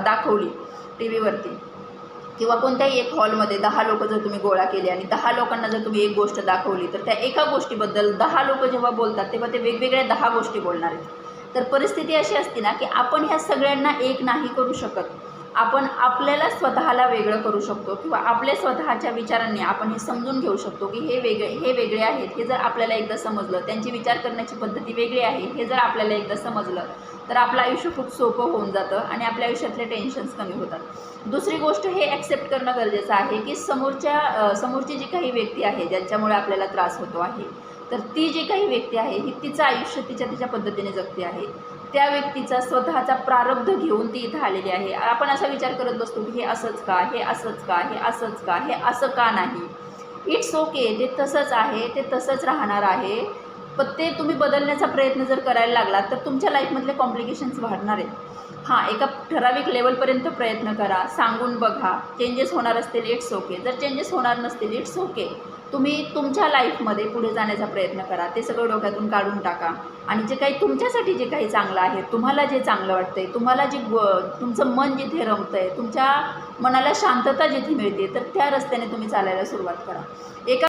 दाखवली टी व्हीवरती किंवा कोणत्याही एक हॉलमध्ये 10 लोकं जर तुम्ही गोळा केले आणि 10 लोकांना जर तुम्ही एक गोष्ट दाखवली, तर त्या एका गोष्टीबद्दल 10 लोकं जेव्हा बोलतात तेव्हा ते वेगवेगळ्या 10 गोष्टी बोलणार आहेत. तर परिस्थिती अशी असते ना की आपण ह्या सगळ्यांना एक नाही करू शकत. आपण आपल्याला स्वतःला वेगळं करू शकतो किंवा आपल्या स्वतःच्या विचारांनी आपण हे समजून घेऊ शकतो की हे वेगळे आहेत. हे जर आपल्याला एकदा समजलं, त्यांची विचार करण्याची पद्धती वेगळी आहे हे जर आपल्याला एकदा समजलं, तर आपलं आयुष्य खूप सोपं होऊन जातं आणि आपल्या आयुष्यातले टेन्शन्स कमी होतात. दुसरी गोष्ट हे ॲक्सेप्ट करणं गरजेचं आहे की समोरची जी काही व्यक्ती आहे ज्यांच्यामुळे आपल्याला त्रास होतो आहे, तर ती जी काही व्यक्ती आहे ही तिचं आयुष्य तिच्या पद्धतीने जगते आहे. त्या व्यक्तीचा स्वतःचा प्रारब्ध घेऊन ती इथं आलेली आहे. आपण असा विचार करत बसतो की हे असंच का, हे असंच का, हे असंच का, हे असं का नाही. इट्स ओके, ते तसंच आहे, ते तसंच राहणार आहे. पण ते तुम्ही बदलण्याचा प्रयत्न जर करायला लागलात तर तुमच्या लाईफमधले कॉम्प्लिकेशन्स वाढणार आहेत. हां, एका ठराविक लेवलपर्यंत प्रयत्न करा, सांगून बघा. चेंजेस होणार असतील इट्स ओके, जर चेंजेस होणार नसतील इट्स ओके. तुम्ही तुमच्या लाईफमध्ये पुढे जाण्याचा प्रयत्न करा. ते सगळं डोक्यातून काढून टाका आणि जे काही तुमच्यासाठी जे काही चांगलं आहे, तुम्हाला जे चांगलं वाटतं आहे, तुम्हाला तुमचं मन जिथे रमतं आहे, तुमच्या मनाला शांतता जिथे मिळते, तर त्या रस्त्याने तुम्ही चालायला सुरुवात करा.